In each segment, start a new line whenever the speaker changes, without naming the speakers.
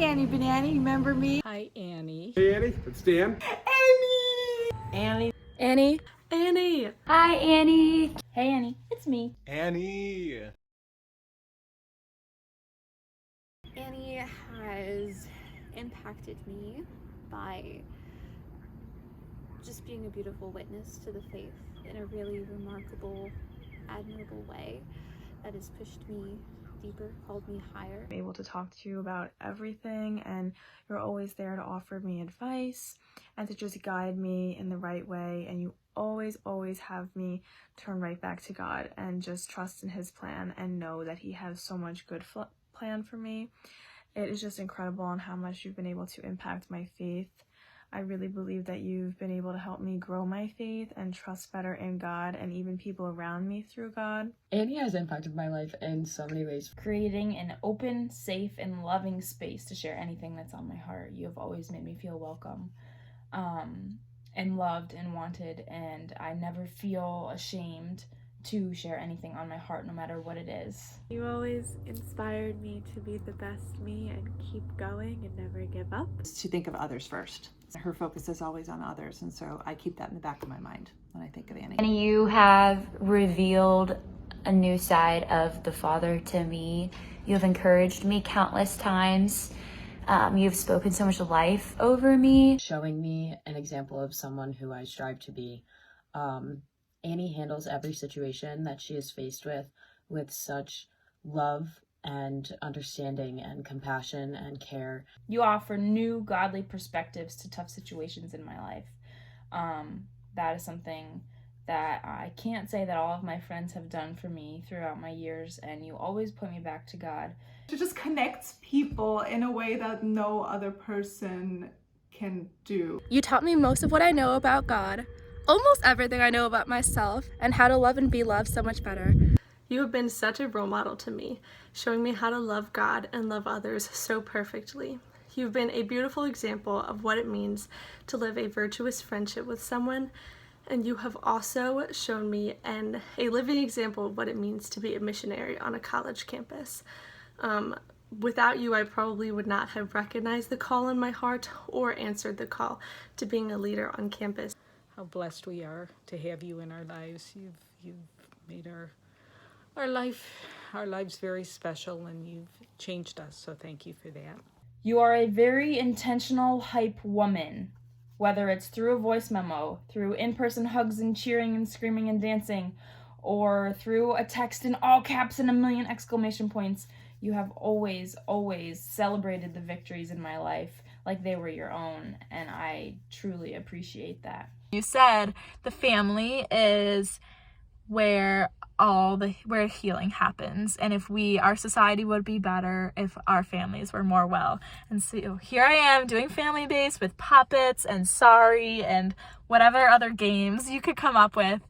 Annie Banani, remember me?
Hi, Annie.
Hey Annie, it's Dan.
Annie!
Annie.
Annie!
Hi, Annie. Hey, Annie. It's me.
Annie.
Annie has impacted me by just being a beautiful witness to the faith in a really remarkable, admirable way that has pushed me deeper, called me higher.
I'm able to talk to you about everything, and you're always there to offer me advice and to just guide me in the right way, and you always have me turn right back to God and just trust in his plan and know that he has so much good plan for me. It is just incredible on how much you've been able to impact my faith. I really believe that you've been able to help me grow my faith and trust better in God and even people around me through God.
Annie has impacted my life in so many ways.
Creating an open, safe, and loving space to share anything that's on my heart. You have always made me feel welcome, and loved and wanted, and I never feel ashamed to share anything on my heart, no matter what it is.
You always inspired me to be the best me and keep going and never give up.
To think of others first. Her focus is always on others, and so I keep that in the back of my mind when I think of Annie.
Annie, you have revealed a new side of the Father to me. You have encouraged me countless times. You've spoken so much life over me.
Showing me an example of someone who I strive to be. Annie handles every situation that she is faced with such love and understanding and compassion and care.
You offer new godly perspectives to tough situations in my life. That is something that I can't say that all of my friends have done for me throughout my years, and you always put me back to God.
It just connects people in a way that no other person can do.
You taught me most of what I know about God, almost everything I know about myself, and how to love and be loved so much better. You have been such a role model to me, showing me how to love God and love others so perfectly. You've been a beautiful example of what it means to live a virtuous friendship with someone, and you have also shown me a living example of what it means to be a missionary on a college campus. Without you, I probably would not have recognized the call in my heart or answered the call to being a leader on campus.
How blessed we are to have you in our lives. You've made our lives very special, and you've changed us, so thank you for that.
You are a very intentional hype woman, whether it's through a voice memo, through in-person hugs and cheering and screaming and dancing, or through a text in all caps and a million exclamation points. You have always celebrated the victories in my life like they were your own, and I truly appreciate that.
You said the family is where healing happens, and if our society would be better if our families were more well. And so here I am doing family base with puppets and Sorry and whatever other games you could come up with,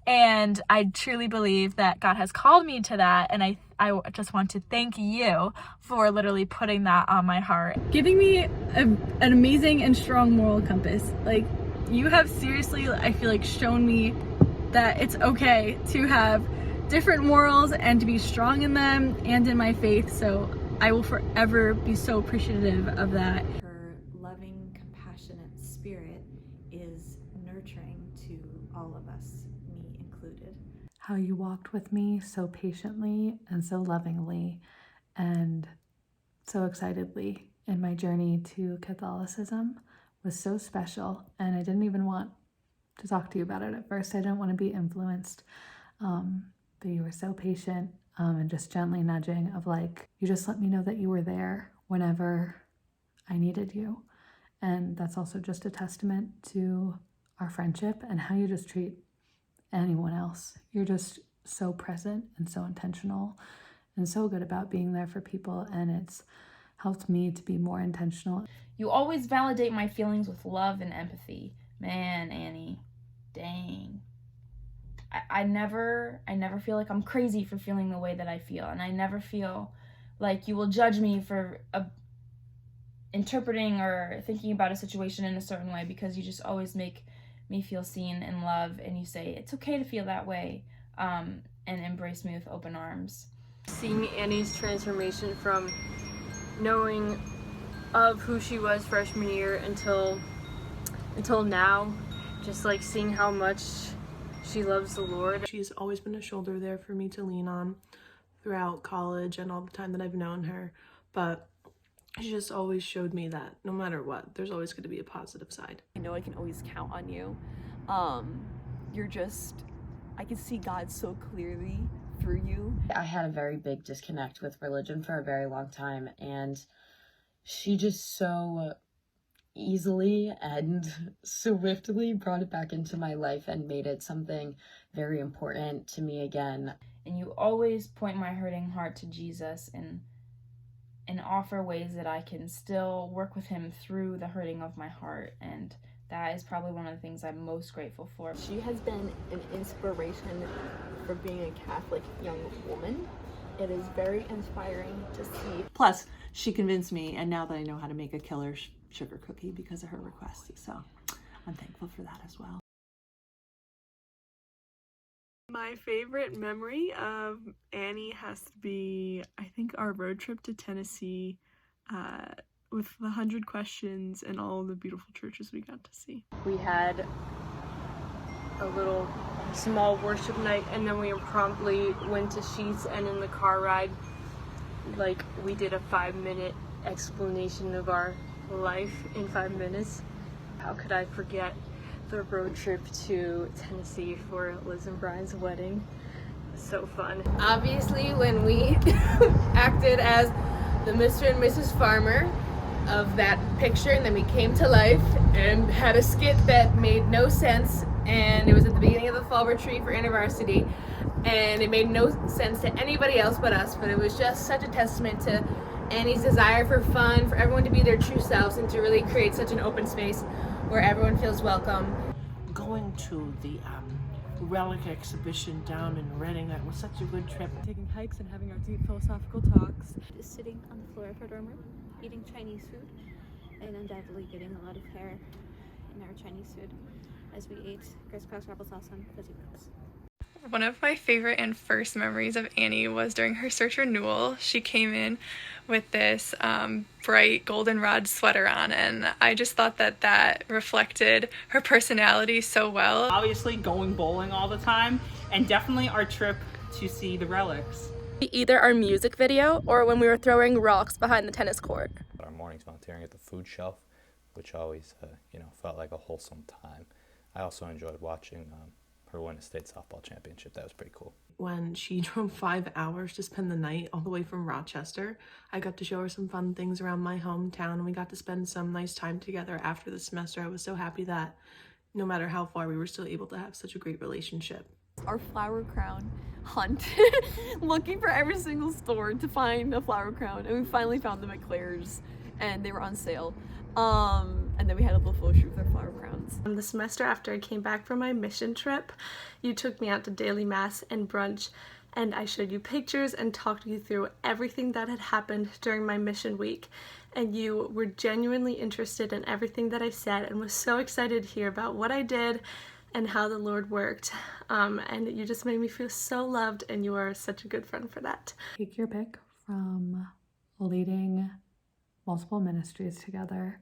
and I truly believe that God has called me to that, and I just want to thank you for literally putting that on my heart.
Giving me an amazing and strong moral compass. Like, you have seriously, I feel like, shown me that it's okay to have different morals and to be strong in them and in my faith, so I will forever be so appreciative of that.
Her loving, compassionate spirit is nurturing to all of us, me included.
How you walked with me so patiently and so lovingly and so excitedly in my journey to Catholicism was so special, and I didn't even want to talk to you about it at first. I didn't want to be influenced, but you were so patient and just gently nudging of like, you just let me know that you were there whenever I needed you. And that's also just a testament to our friendship and how you just treat anyone else. You're just so present and so intentional and so good about being there for people, and it's helped me to be more intentional.
You always validate my feelings with love and empathy. Man, Annie, dang. I never feel like I'm crazy for feeling the way that I feel, and I never feel like you will judge me for interpreting or thinking about a situation in a certain way, because you just always make me feel seen and loved, and you say it's okay to feel that way, and embrace me with open arms.
Seeing Annie's transformation from knowing
of who she was freshman year until now. Just like seeing how much she loves the Lord.
She's always been a shoulder there for me to lean on throughout college and all the time that I've known her, but she just always showed me that no matter what, there's always going to be a positive side.
I know I can always count on you. I can see God so clearly through you.
I had a very big disconnect with religion for a very long time, and she just so easily and swiftly brought it back into my life and made it something very important to me again.
And you always point my hurting heart to Jesus and offer ways that I can still work with him through the hurting of my heart, and that is probably one of the things I'm most grateful for.
She has been an inspiration for being a Catholic young woman. It is very inspiring to see.
Plus, she convinced me, and now that I know how to make a killer sugar cookie because of her request, so I'm thankful for that as well.
My favorite memory of Annie has to be, I think, our road trip to Tennessee with the 100 questions and all the beautiful churches we got to see.
We had a little small worship night, and then we promptly went to Sheetz, and in the car ride, like, we did a 5-minute explanation of our life in 5 minutes. How could I forget the road trip to Tennessee for Liz and Brian's wedding? It was so fun.
Obviously, when we acted as the Mr. and Mrs. Farmer of that picture, and then we came to life and had a skit that made no sense, and it was at the beginning of the fall retreat for InterVarsity, and it made no sense to anybody else but us, but it was just such a testament to Annie's desire for fun, for everyone to be their true selves, and to really create such an open space where everyone feels welcome.
Going to the relic exhibition down in Reading, that was such a good trip.
Taking hikes and having our deep philosophical talks.
Just sitting on the floor of her dorm room, eating Chinese food, and undoubtedly getting a lot of hair in our Chinese food as we ate crisscross applesauce on fuzzy roads.
One of my favorite and first memories of Annie was during her search renewal. She came in with this bright goldenrod sweater on, and I just thought that reflected her personality so well.
Obviously going bowling all the time, and definitely our trip to see the relics.
Either our music video or when we were throwing rocks behind the tennis court.
Our mornings volunteering at the food shelf, which always felt like a wholesome time. I also enjoyed watching her win a state softball championship. That was pretty cool.
When she drove 5 hours to spend the night all the way from Rochester, I got to show her some fun things around my hometown, and we got to spend some nice time together after the semester. I was so happy that no matter how far, we were still able to have such a great relationship.
Our flower crown hunt, looking for every single store to find a flower crown, and we finally found them at Claire's, and they were on sale. And then we had a little photo shoot with our flower crowns.
The semester after I came back from my mission trip, you took me out to daily mass and brunch, and I showed you pictures and talked you through everything that had happened during my mission week. And you were genuinely interested in everything that I said and was so excited to hear about what I did and how the Lord worked. And you just made me feel so loved, and you are such a good friend for that.
Take your pick from leading multiple ministries together,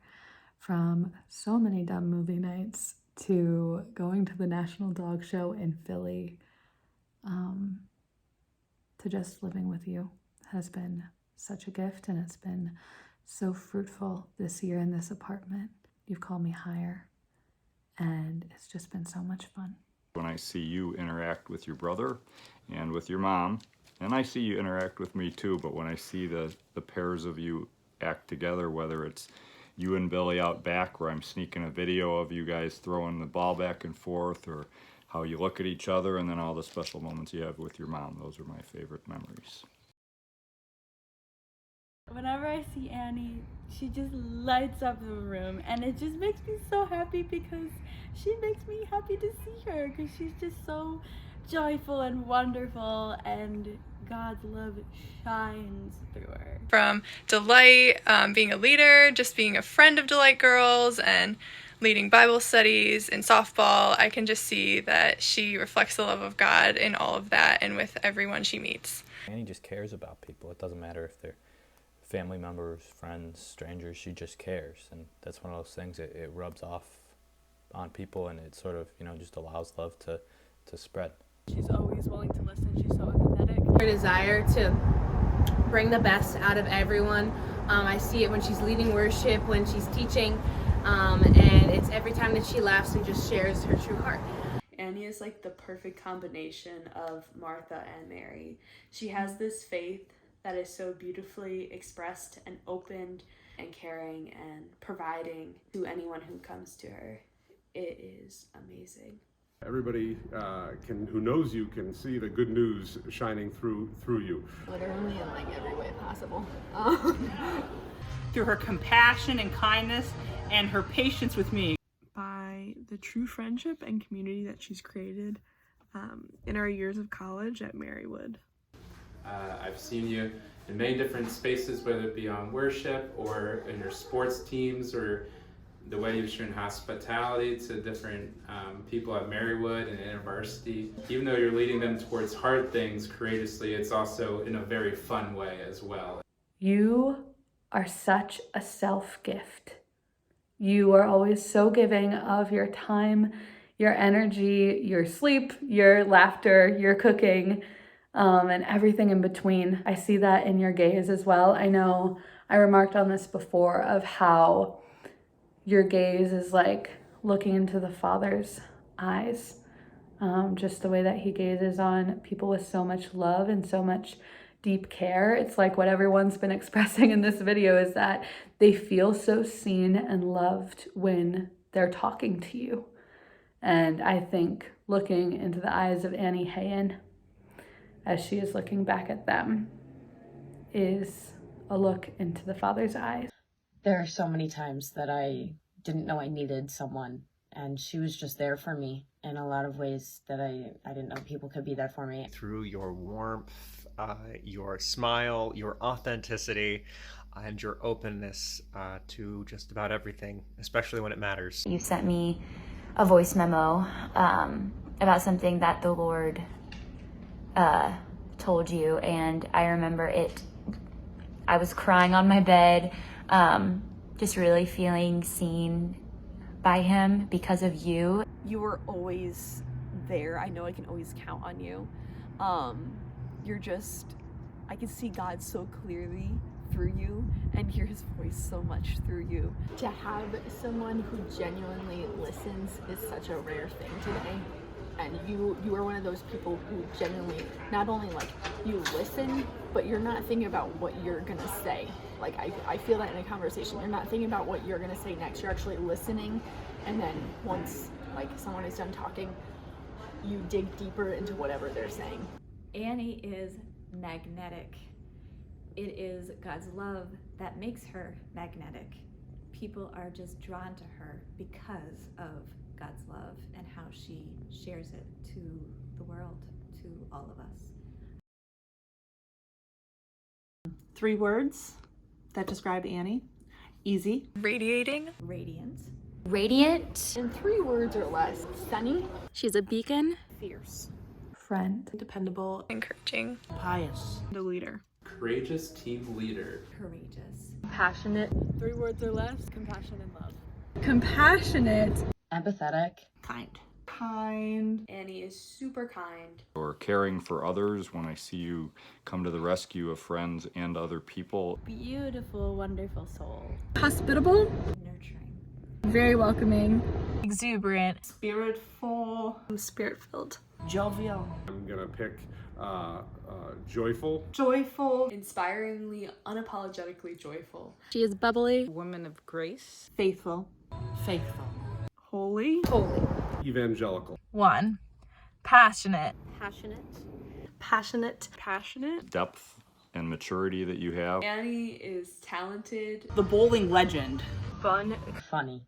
from so many dumb movie nights to going to the National Dog Show in Philly, to just living with you has been such a gift, and it's been so fruitful this year in this apartment. You've called me higher, and it's just been so much fun.
When I see you interact with your brother and with your mom, and I see you interact with me too, but when I see the pairs of you act together, whether it's you and Billy out back where I'm sneaking a video of you guys throwing the ball back and forth, or how you look at each other, and then all the special moments you have with your mom, those are my favorite memories.
Whenever I see Annie, she just lights up the room, and it just makes me so happy because she makes me happy to see her, because she's just so joyful and wonderful, and God's love shines through her.
From Delight, being a leader, just being a friend of Delight Girls, and leading Bible studies and softball, I can just see that she reflects the love of God in all of that and with everyone she meets.
Annie just cares about people. It doesn't matter if they're family members, friends, strangers. She just cares, and that's one of those things. It rubs off on people, and it sort of, you know, just allows love to spread.
She's always willing to listen. She's so empathetic.
Her desire to bring the best out of everyone. I see it when she's leading worship, when she's teaching, and it's every time that she laughs and just shares her true heart.
Annie is like the perfect combination of Martha and Mary. She has this faith that is so beautifully expressed and opened and caring and providing to anyone who comes to her. It is amazing.
Everybody who knows you can see the good news shining through you.
Literally in like every way possible.
Through her compassion and kindness and her patience with me.
By the true friendship and community that she's created in our years of college at Marywood.
I've seen you in many different spaces, whether it be on worship or in your sports teams, or the way you've shown hospitality to different people at Marywood and InterVarsity. Even though you're leading them towards hard things courageously, it's also in a very fun way as well.
You are such a self-gift. You are always so giving of your time, your energy, your sleep, your laughter, your cooking, and everything in between. I see that in your gaze as well. I know I remarked on this before of how your gaze is like looking into the Father's eyes. Just the way that he gazes on people with so much love and so much deep care. It's like what everyone's been expressing in this video is that they feel so seen and loved when they're talking to you. And I think looking into the eyes of Annie Hayen as she is looking back at them is a look into the Father's eyes.
There are so many times that I didn't know I needed someone, and she was just there for me in a lot of ways that I didn't know people could be there for me.
Through your warmth, your smile, your authenticity, and your openness to just about everything, especially when it matters.
You sent me a voice memo about something that the Lord told you, and I remember it. I was crying on my bed, just really feeling seen by him because of you.
You were always there. I know I can always count on you. You're just, I can see God so clearly through you and hear his voice so much through you.
To have someone who genuinely listens is such a rare thing today. And you are one of those people who genuinely, not only like you listen, but you're not thinking about what you're gonna say. Like I feel that in a conversation, you're not thinking about what you're gonna say next, you're actually listening. And then once like someone is done talking, you dig deeper into whatever they're saying.
Annie is magnetic. It is God's love that makes her magnetic. People are just drawn to her because of God's love and how she shares it to the world, to all of us.
3 words that describe Annie. Easy.
Radiating.
Radiant.
Radiant.
In 3 words or less: sunny.
She's a beacon.
Fierce.
Friend.
Dependable.
Encouraging.
Pious.
The leader.
Courageous team leader.
Courageous.
Passionate.
3 words or less: compassion and love.
Compassionate.
Empathetic.
Kind.
Kind. Annie is super kind.
Or caring for others when I see you come to the rescue of friends and other people.
Beautiful, wonderful soul.
Hospitable.
Nurturing.
Very welcoming.
Exuberant.
Spiritful.
Spirit-filled.
Jovial.
I'm gonna pick joyful.
Joyful. Inspiringly, unapologetically joyful.
She is bubbly.
Woman of grace.
Faithful.
Faithful.
Holy.
Holy.
Evangelical.
1. Passionate.
Passionate.
Passionate.
Passionate.
Depth and maturity that you have.
Annie is talented.
The bowling legend.
Fun.
Funny.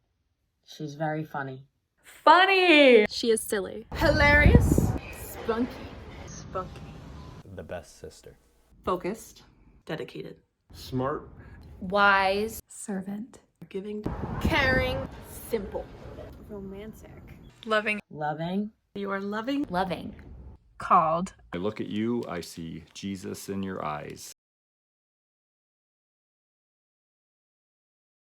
She's very funny.
Funny!
She is silly.
Hilarious. Spunky.
Spunky.
The best sister.
Focused.
Dedicated.
Smart.
Wise.
Servant.
Giving.
Caring. Simple.
Romantic.
Loving.
Loving.
You are loving.
Loving.
Called.
I look at you, I see Jesus in your eyes.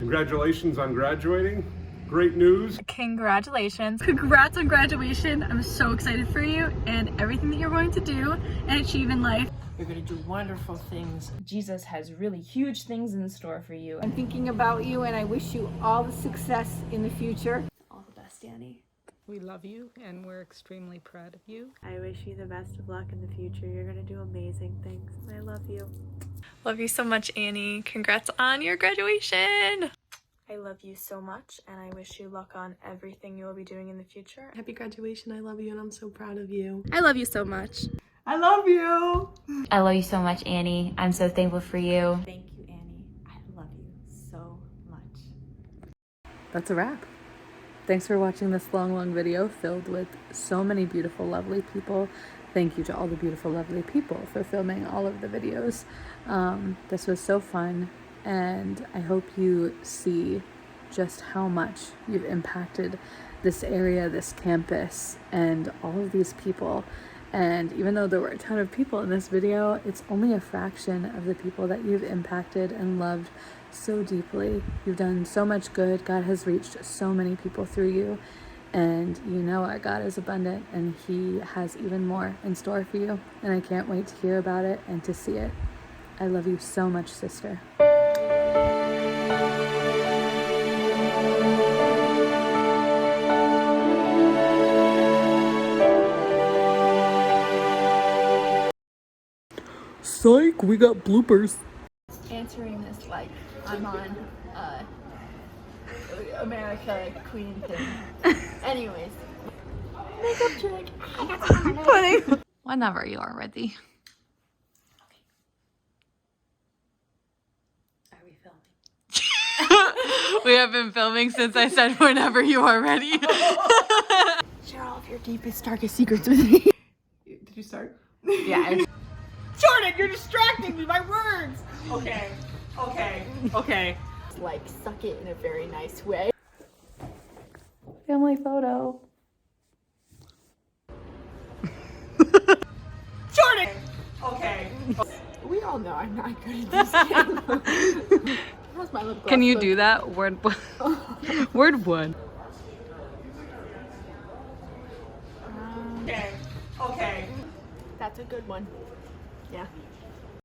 Congratulations on graduating. Great news.
Congratulations. Congrats on graduation. I'm so excited for you and everything that you're going to do and achieve in life.
You're going to do wonderful things.
Jesus has really huge things in store for you.
I'm thinking about you and I wish you all the success in the future.
All the best, Annie.
We love you and we're extremely proud of you.
I wish you the best of luck in the future. You're going to do amazing things. I love you.
Love you so much, Annie. Congrats on your graduation.
I love you so much and I wish you luck on everything you will be doing in the future.
Happy graduation. I love you and I'm so proud of you.
I love you so much.
I love you.
I love you so much, Annie. I'm so thankful for you.
Thank you, Annie. I love you so much.
That's a wrap. Thanks for watching this long video filled with so many beautiful, lovely people. Thank you to all the beautiful, lovely people for filming all of the videos. This was so fun, and I hope you see just how much you've impacted this area, this campus, and all of these people. And even though there were a ton of people in this video, it's only a fraction of the people that you've impacted and loved so deeply. You've done so much good. God has reached so many people through you. And you know our God is abundant and He has even more in store for you. And I can't wait to hear about it and to see it. I love you so much, sister.
Psych, we got bloopers.
Answering this like I'm on America Queen thing. Anyways. Makeup trick.
Funny.
Whenever you are ready.
Are we filming?
We have been filming since I said whenever you are ready.
Share all of your deepest, darkest secrets with me.
Did you start?
Yeah.
Jordan, you're distracting me. My words. Okay.
Like, suck it in a very nice way.
Family photo.
Jordan. Okay.
We all know I'm not good at this game. How's my lip gloss
Can you
look?
do that? Word one.
Okay.
That's a good one. Yeah.